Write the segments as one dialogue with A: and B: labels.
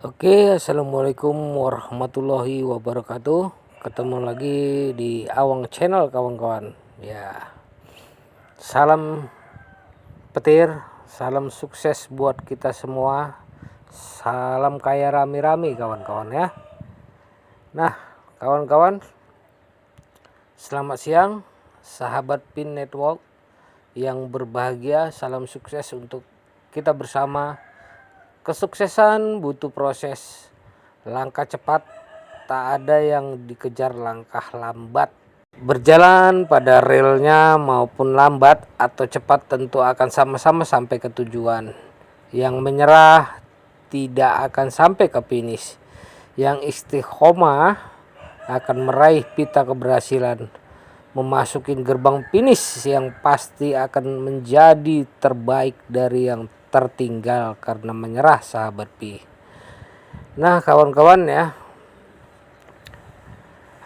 A: Oke, assalamualaikum warahmatullahi wabarakatuh. Ketemu lagi di Awang Channel, kawan-kawan. Ya, salam petir, salam sukses buat kita semua. Salam kaya rami-rami, kawan-kawan ya. Nah, kawan-kawan, selamat siang, sahabat Pin Network yang berbahagia. Salam sukses untuk kita bersama. Kesuksesan butuh proses, langkah cepat tak ada yang dikejar langkah lambat. Berjalan pada relnya maupun lambat atau cepat tentu akan sama-sama sampai ke tujuan. Yang menyerah tidak akan sampai ke finish. Yang istiqomah akan meraih pita keberhasilan. Memasuki gerbang finish yang pasti akan menjadi terbaik dari yang tertinggal karena menyerah, sahabat Pi. Nah, kawan-kawan ya,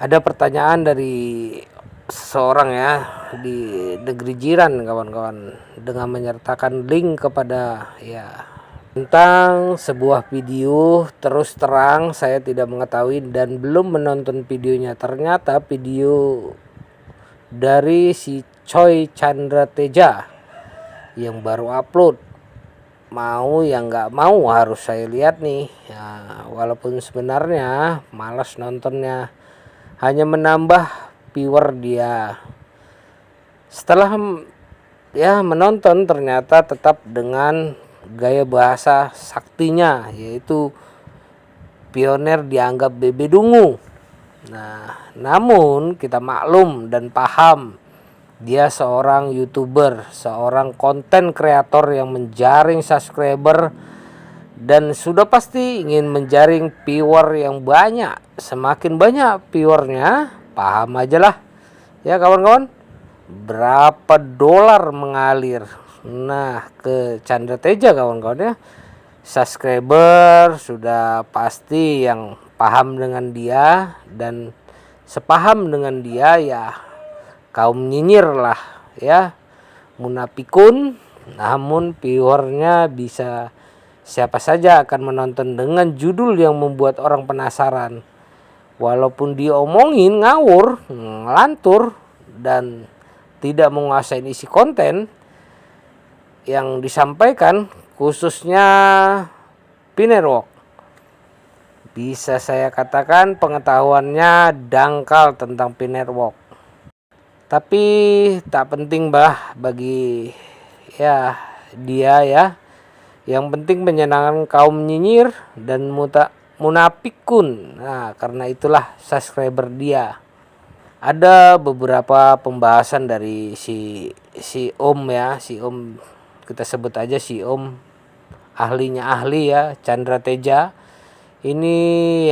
A: ada pertanyaan dari seseorang ya di negeri jiran, kawan-kawan, dengan menyertakan link kepada tentang sebuah video. Terus terang saya tidak mengetahui dan belum menonton videonya. Ternyata video dari si Choi Chandra Teja yang baru upload. Mau yang nggak mau harus saya lihat nih ya, walaupun sebenarnya malas nontonnya, hanya menambah viewer dia. Setelah menonton, ternyata tetap dengan gaya bahasa saktinya, yaitu pionir dianggap bebe dungu. Nah, namun kita maklum dan paham dia seorang YouTuber, seorang konten kreator yang menjaring subscriber dan sudah pasti ingin menjaring viewer yang banyak. Semakin banyak viewernya, paham aja lah ya kawan-kawan, berapa dolar mengalir nah ke Chandra Teja, kawan-kawan ya. Subscriber sudah pasti yang paham dengan dia dan sepaham dengan dia ya kaum nyinyir lah ya, munafikun. Namun viewernya bisa siapa saja akan menonton dengan judul yang membuat orang penasaran. Walaupun diomongin ngawur, ngelantur dan tidak menguasai isi konten yang disampaikan, khususnya Pinerwalk, bisa saya katakan pengetahuannya dangkal tentang Pinerwalk. Tapi tak penting bagi dia ya. Yang penting menyenangkan kaum nyinyir dan munafikun. Nah, karena itulah subscriber dia. Ada beberapa pembahasan dari si Om ya, si Om, kita sebut aja si Om, ahlinya ahli ya, Chandra Teja. Ini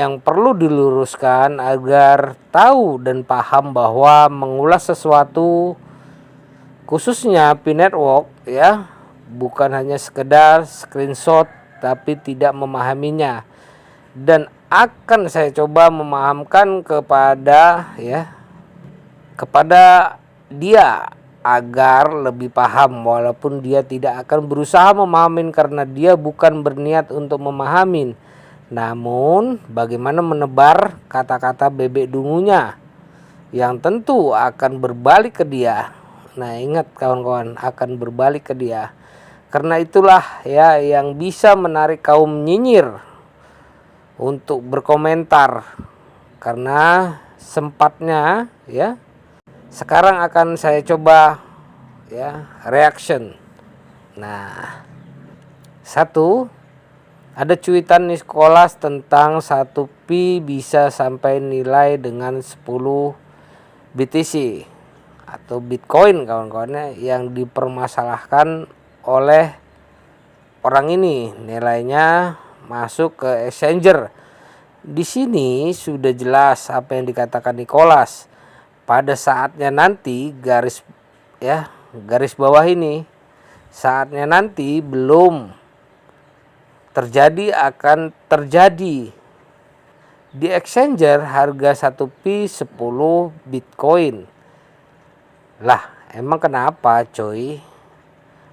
A: yang perlu diluruskan agar tahu dan paham bahwa mengulas sesuatu, khususnya P-Network ya, bukan hanya sekedar screenshot tapi tidak memahaminya. Dan akan saya coba memahamkan kepada dia agar lebih paham, walaupun dia tidak akan berusaha memahamin karena dia bukan berniat untuk memahamin. Namun bagaimana menebar kata-kata bebek dungunya yang tentu akan berbalik ke dia. Nah, ingat kawan-kawan, akan berbalik ke dia. Karena itulah ya yang bisa menarik kaum nyinyir untuk berkomentar. Karena sempatnya ya, sekarang akan saya coba ya reaction. Nah, satu, ada cuitan Nicholas tentang 1 pi bisa sampai nilai dengan 10 BTC atau Bitcoin, kawan-kawannya, yang dipermasalahkan oleh orang ini. Nilainya masuk ke exchanger. Di sini sudah jelas apa yang dikatakan Nicholas. Pada saatnya nanti, garis bawah ini, saatnya nanti belum terjadi, akan terjadi. Di exchanger harga 1 pi 10 Bitcoin. Lah, emang kenapa coy?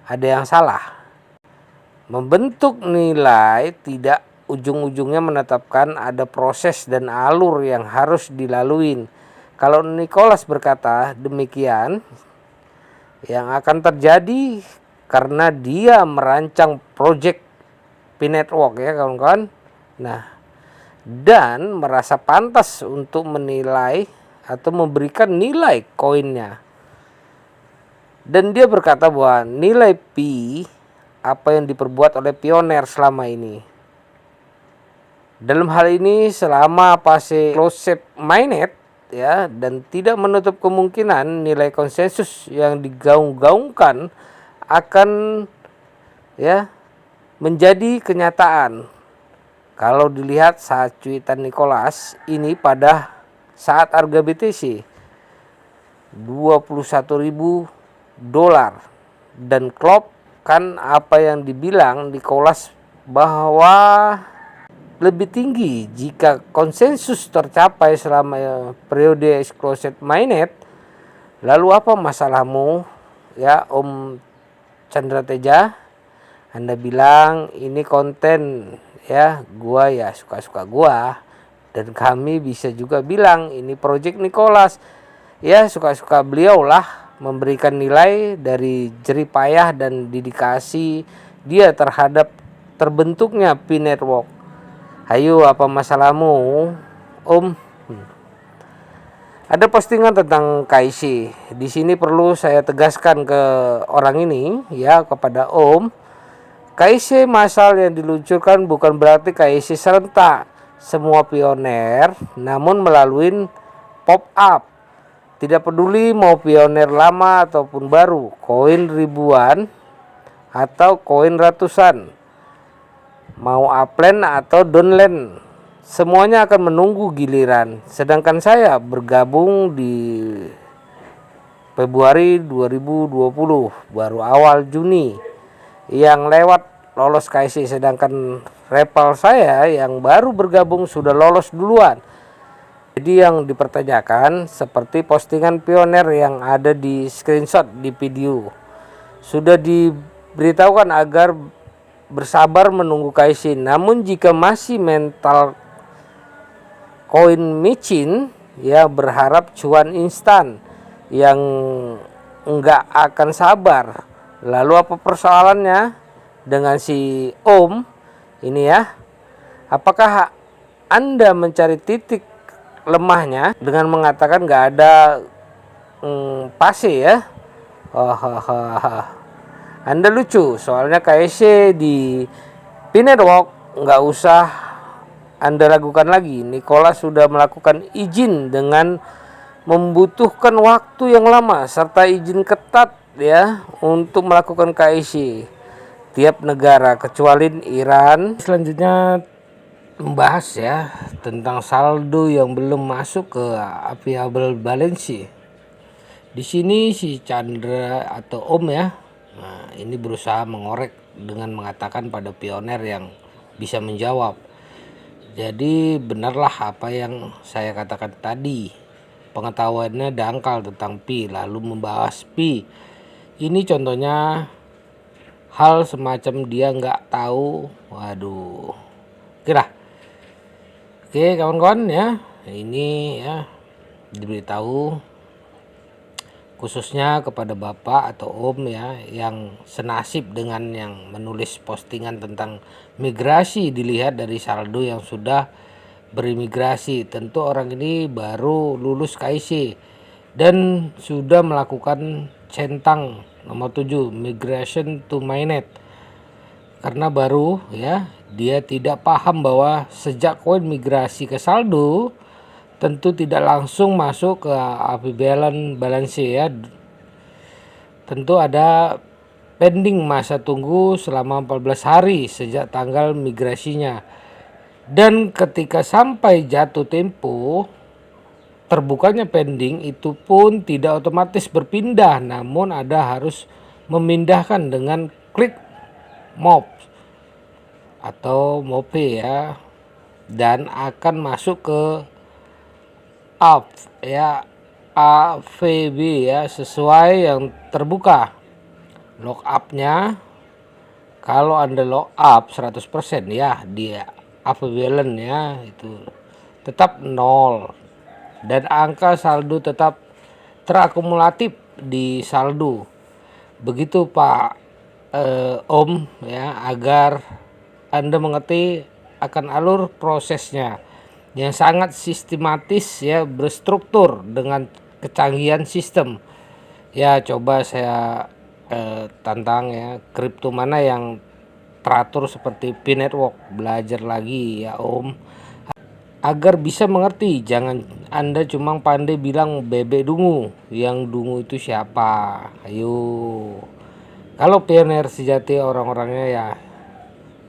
A: Ada yang salah? Membentuk nilai tidak ujung-ujungnya menetapkan ada proses dan alur yang harus dilalui. Kalau Nicholas berkata demikian, yang akan terjadi karena dia merancang project P-Network ya kawan-kawan. Nah, dan merasa pantas untuk menilai atau memberikan nilai koinnya. Dan dia berkata bahwa nilai P apa yang diperbuat oleh pioner selama ini. Dalam hal ini selama fase closed mainnet ya, dan tidak menutup kemungkinan nilai konsensus yang digaung-gaungkan akan ya menjadi kenyataan. Kalau dilihat saat cuitan Nicholas ini pada saat harga BTC $21.000 dan Klopp kan apa yang dibilang Nicholas bahwa lebih tinggi jika konsensus tercapai selama periode closed mainnet. Lalu apa masalahmu ya Om Chandra Teja? Anda bilang ini konten ya, gua ya suka-suka gua, dan kami bisa juga bilang ini project Nicholas ya, suka-suka beliau lah memberikan nilai dari jerih payah dan dedikasi dia terhadap terbentuknya P-Network. Ayo, apa masalahmu Om? Ada postingan tentang KIC. Di sini perlu saya tegaskan ke orang ini ya, kepada Om. KIC massal yang diluncurkan bukan berarti KIC serentak semua pioner, namun melalui pop-up. Tidak peduli mau pioner lama ataupun baru, koin ribuan atau koin ratusan, mau upland atau downland, semuanya akan menunggu giliran. Sedangkan saya bergabung di Februari 2020, baru awal Juni yang lewat lolos KIC, sedangkan rival saya yang baru bergabung sudah lolos duluan. Jadi yang dipertanyakan seperti postingan pioner yang ada di screenshot di video, sudah diberitahukan agar bersabar menunggu KIC. Namun jika masih mental koin micin ya, berharap cuan instan, yang enggak akan sabar. Lalu apa persoalannya dengan si Om ini ya? Apakah Anda mencari titik lemahnya dengan mengatakan nggak ada pase ya? Anda lucu, soalnya KIC di P-Network nggak usah Anda ragukan lagi. Nicholas sudah melakukan izin dengan membutuhkan waktu yang lama serta izin ketat ya untuk melakukan KIC tiap negara kecuali Iran. Selanjutnya membahas ya tentang saldo yang belum masuk ke available balance. Di sini si Chandra atau Om ya, nah ini berusaha mengorek dengan mengatakan pada pioner yang bisa menjawab. Jadi benarlah apa yang saya katakan tadi, pengetahuannya dangkal tentang Pi lalu membahas Pi. Ini contohnya hal semacam dia nggak tahu. Waduh, kira oke kawan-kawan ya, ini ya diberitahu khususnya kepada Bapak atau Om ya yang senasib dengan yang menulis postingan tentang migrasi. Dilihat dari saldo yang sudah berimigrasi, tentu orang ini baru lulus KIC dan sudah melakukan centang nomor 7 migration to mainnet. Karena baru ya, dia tidak paham bahwa sejak koin migrasi ke saldo tentu tidak langsung masuk ke available balance ya. Tentu ada pending masa tunggu selama 14 hari sejak tanggal migrasinya. Dan ketika sampai jatuh tempo terbukanya pending, itu pun tidak otomatis berpindah, namun ada harus memindahkan dengan klik move atau move ya, dan akan masuk ke AV ya, AVB ya, sesuai yang terbuka. Lock up-nya kalau Anda lock up 100% ya dia equivalent ya, itu tetap 0 dan angka saldo tetap terakumulatif di saldo. Begitu Pak Om ya, agar Anda mengerti akan alur prosesnya yang sangat sistematis ya, berstruktur dengan kecanggihan sistem. Ya coba saya tantang ya, kripto mana yang teratur seperti Pi Network. Belajar lagi ya Om, agar bisa mengerti. Jangan Anda cuma pandai bilang bebek dungu. Yang dungu itu siapa? Ayo. Kalau pioner sejati orang-orangnya ya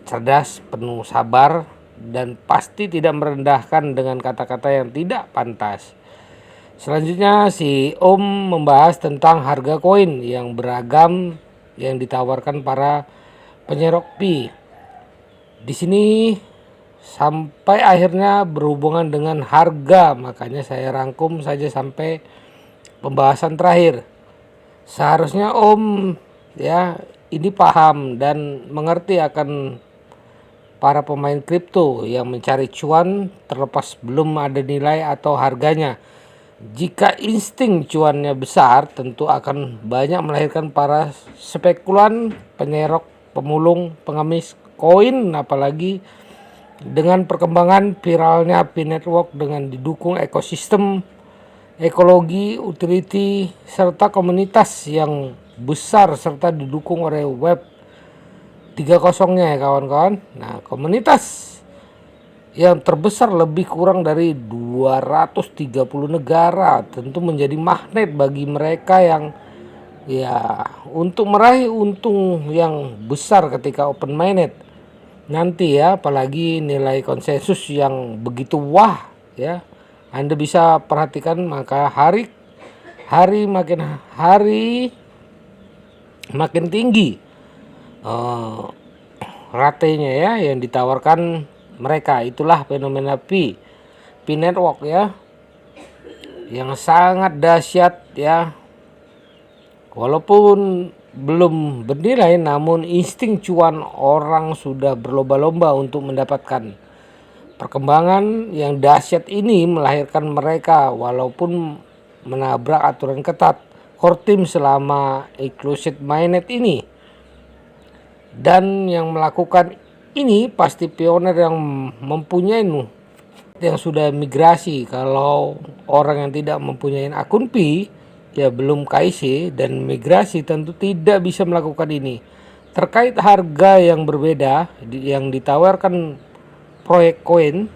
A: cerdas, penuh sabar, dan pasti tidak merendahkan dengan kata-kata yang tidak pantas. Selanjutnya si Om membahas tentang harga koin yang beragam yang ditawarkan para penyerok Pi. Di sini sampai akhirnya berhubungan dengan harga, makanya saya rangkum saja sampai pembahasan terakhir. Seharusnya Om ya ini paham dan mengerti akan para pemain kripto yang mencari cuan terlepas belum ada nilai atau harganya. Jika insting cuannya besar, tentu akan banyak melahirkan para spekulan, penyerok, pemulung, pengemis koin, apalagi dengan perkembangan viralnya Pi Network dengan didukung ekosistem, ekologi, utility, serta komunitas yang besar serta didukung oleh web 3.0-nya ya kawan-kawan. Nah, komunitas yang terbesar lebih kurang dari 230 negara tentu menjadi magnet bagi mereka yang ya untuk meraih untung yang besar ketika open minded nanti ya, apalagi nilai konsensus yang begitu wah ya. Anda bisa perhatikan, maka hari makin tinggi ratenya ya yang ditawarkan mereka. Itulah fenomena Pi Network ya, yang sangat dahsyat ya. Walaupun belum bernilai, namun insting cuan orang sudah berlomba-lomba untuk mendapatkan. Perkembangan yang dahsyat ini melahirkan mereka walaupun menabrak aturan ketat core team selama inclusive mainnet ini. Dan yang melakukan ini pasti pioner yang mempunyai yang sudah migrasi. Kalau orang yang tidak mempunyai akun Pi ya belum KIC dan migrasi tentu tidak bisa melakukan ini. Terkait harga yang berbeda yang ditawarkan proyek koin,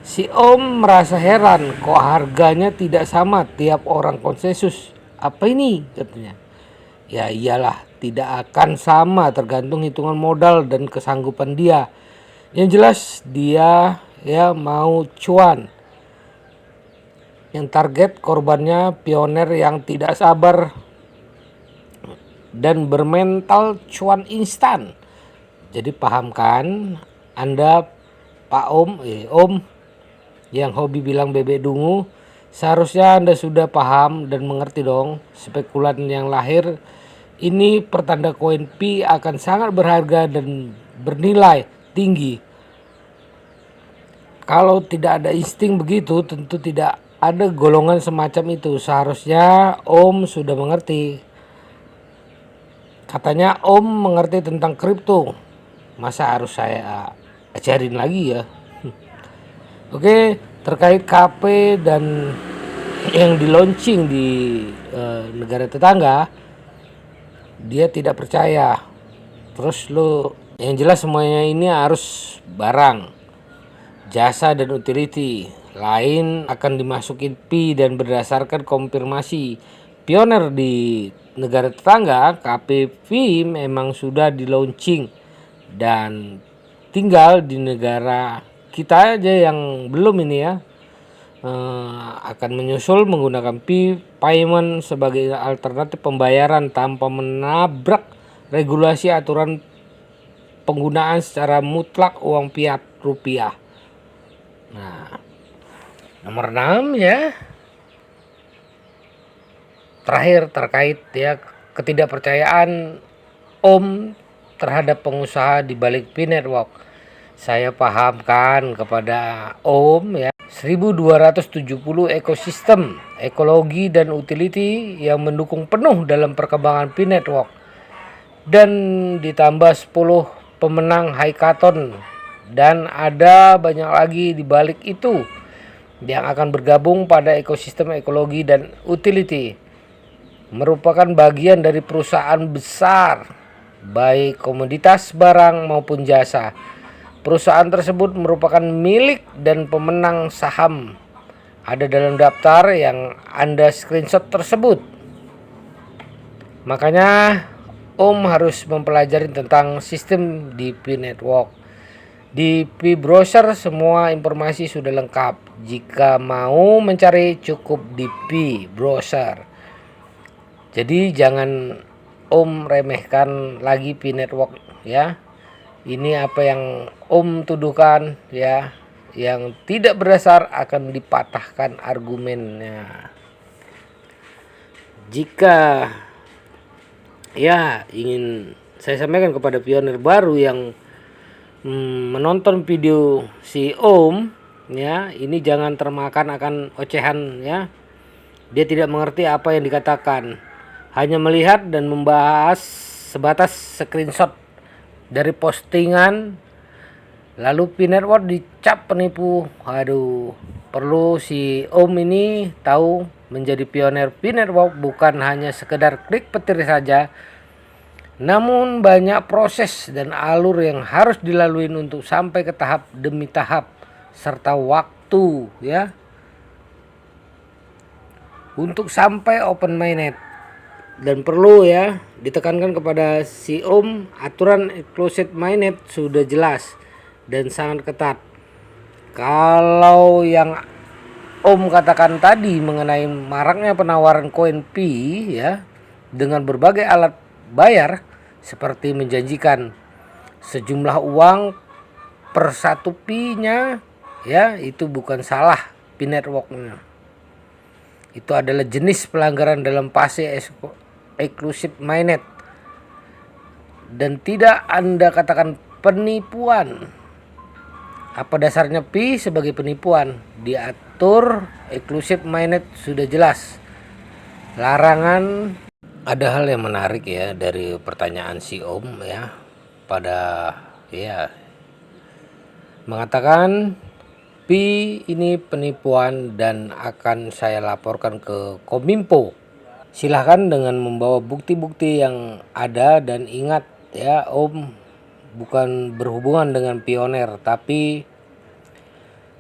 A: si Om merasa heran kok harganya tidak sama tiap orang konsensus. Apa ini katanya? Ya iyalah, tidak akan sama, tergantung hitungan modal dan kesanggupan dia. Yang jelas dia ya mau cuan. Yang target korbannya pioner yang tidak sabar dan bermental cuan instan. Jadi pahamkan Anda Pak Om yang hobi bilang bebek dungu, seharusnya Anda sudah paham dan mengerti dong, spekulan yang lahir ini pertanda koin Pi akan sangat berharga dan bernilai tinggi. Kalau tidak ada insting begitu, tentu tidak ada golongan semacam itu. Seharusnya Om sudah mengerti. Katanya Om mengerti tentang kripto. Masa harus saya ajarin lagi ya? Oke, terkait KP dan yang di launching di negara tetangga, dia tidak percaya. Terus yang jelas semuanya ini harus barang, jasa dan utility. Lain akan dimasukin Pi dan berdasarkan konfirmasi pioner di negara tetangga, KPV memang sudah di launching dan tinggal di negara kita aja yang belum ini ya. Akan menyusul menggunakan Pi Payment sebagai alternatif pembayaran tanpa menabrak regulasi aturan penggunaan secara mutlak uang fiat rupiah. Nah, nomor 6 ya. Terakhir terkait ya ketidakpercayaan Om terhadap pengusaha di balik Pi Network. saya pahamkan kepada Om ya, 1270 ekosistem, ekologi dan utility yang mendukung penuh dalam perkembangan Pi Network, dan ditambah 10 pemenang hackathon, dan ada banyak lagi di balik itu yang akan bergabung pada ekosistem ekologi dan utility, merupakan bagian dari perusahaan besar baik komoditas barang maupun jasa. Perusahaan tersebut merupakan milik dan pemenang saham ada dalam daftar yang Anda screenshot tersebut. Makanya Om harus mempelajari tentang sistem di Pi Network. Di Pi Browser semua informasi sudah lengkap. Jika mau mencari cukup di Pi Browser. Jadi jangan Om remehkan lagi Pi Network ya. Ini apa yang Om tuduhkan ya, yang tidak berdasar akan dipatahkan argumennya. Jika ya ingin saya sampaikan kepada pionir baru yang menonton video si Om ya, ini jangan termakan akan ocehan ya. Dia tidak mengerti apa yang dikatakan, hanya melihat dan membahas sebatas screenshot dari postingan, lalu Pi Network dicap penipu. Aduh, perlu si Om ini tahu, menjadi pionir Pi Network bukan hanya sekedar klik petir saja, namun banyak proses dan alur yang harus dilalui untuk sampai ke tahap demi tahap serta waktu ya, untuk sampai open mainnet. Dan perlu ya ditekankan kepada si Om, aturan closed mainnet sudah jelas dan sangat ketat. Kalau yang Om katakan tadi mengenai maraknya penawaran koin Pi ya dengan berbagai alat bayar seperti menjanjikan sejumlah uang per satu Pi-nya ya, itu bukan salah Pi Network-nya. Itu adalah jenis pelanggaran dalam fase eksklusif mainnet dan tidak Anda katakan penipuan. Apa dasarnya Pi sebagai penipuan? Diatur eksklusif mainnet sudah jelas. Larangan. Ada hal yang menarik ya dari pertanyaan si Om ya, pada ya mengatakan Pi ini penipuan dan akan saya laporkan ke Kominfo. Silahkan dengan membawa bukti-bukti yang ada, dan ingat ya, Om bukan berhubungan dengan pionir, tapi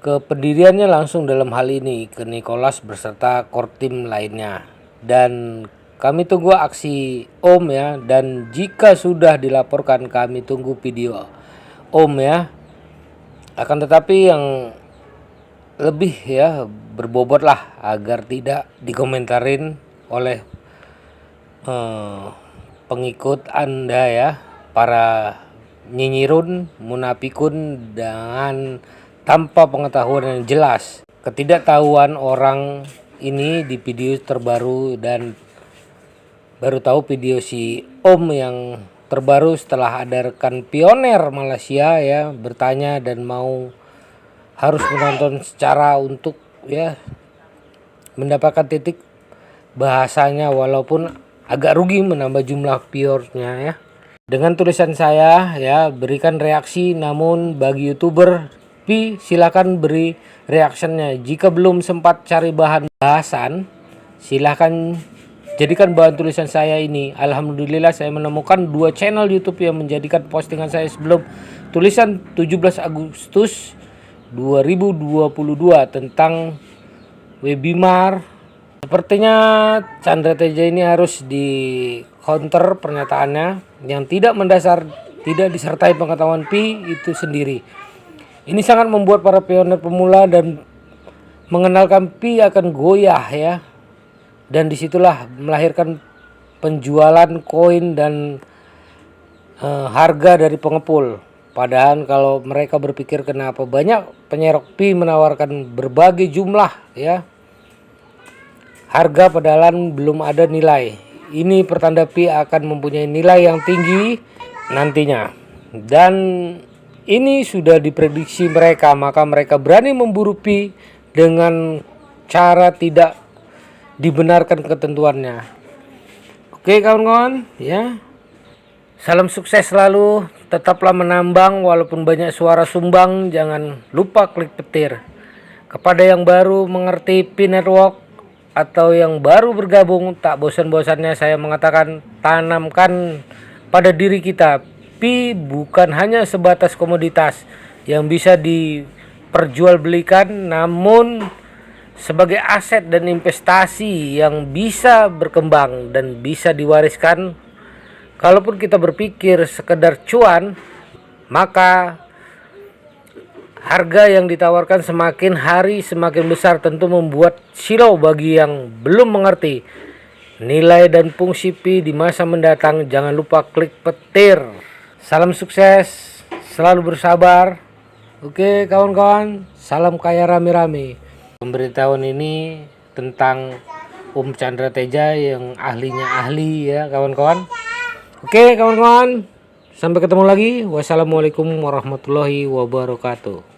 A: ke pendiriannya langsung dalam hal ini, ke Nicholas beserta core team lainnya. Dan kami tunggu aksi Om ya, dan jika sudah dilaporkan kami tunggu video Om ya. Akan tetapi yang lebih ya berbobot lah agar tidak dikomentarin oleh pengikut Anda ya, para nyinyirun, munafikun dengan tanpa pengetahuan yang jelas. Ketidaktahuan orang ini di video terbaru, dan baru tahu video si Om yang terbaru setelah ada rekan pionir Malaysia ya bertanya dan mau harus menonton secara untuk ya mendapatkan titik bahasanya, walaupun agak rugi menambah jumlah viewersnya ya. Dengan tulisan saya ya, berikan reaksi, namun bagi YouTuber Pi silakan beri reactionnya. Jika belum sempat cari bahan bahasan, silakan jadikan bahan tulisan saya ini. Alhamdulillah saya menemukan 2 channel YouTube yang menjadikan postingan saya sebelum tulisan 17 Agustus 2022 tentang webinar. Sepertinya Chandra Teja ini harus di counter pernyataannya yang tidak mendasar, tidak disertai pengetahuan Pi itu sendiri. Ini sangat membuat para pionir pemula dan mengenalkan Pi akan goyah ya. Dan disitulah melahirkan penjualan koin dan harga dari pengepul. Padahal kalau mereka berpikir kenapa banyak penyerok Pi menawarkan berbagai jumlah ya, harga padahal belum ada nilai. Ini pertanda Pi akan mempunyai nilai yang tinggi nantinya. Dan ini sudah diprediksi mereka, maka mereka berani memburu Pi dengan cara tidak dibenarkan ketentuannya. Oke kawan-kawan ya, salam sukses selalu, tetaplah menambang walaupun banyak suara sumbang, jangan lupa klik petir. Kepada yang baru mengerti Pi Network atau yang baru bergabung, tak bosan-bosannya saya mengatakan, tanamkan pada diri kita, Pi bukan hanya sebatas komoditas yang bisa diperjualbelikan, namun sebagai aset dan investasi yang bisa berkembang dan bisa diwariskan. Kalaupun kita berpikir sekedar cuan, maka harga yang ditawarkan semakin hari semakin besar, tentu membuat silau bagi yang belum mengerti nilai dan fungsi Pi di masa mendatang. Jangan lupa klik petir. Salam sukses, selalu bersabar. Oke kawan-kawan, salam kaya rame-rame. Pemberitahuan ini tentang Chandra Teja yang ahlinya ahli ya kawan-kawan. Oke kawan-kawan, sampai ketemu lagi. Wassalamualaikum warahmatullahi wabarakatuh.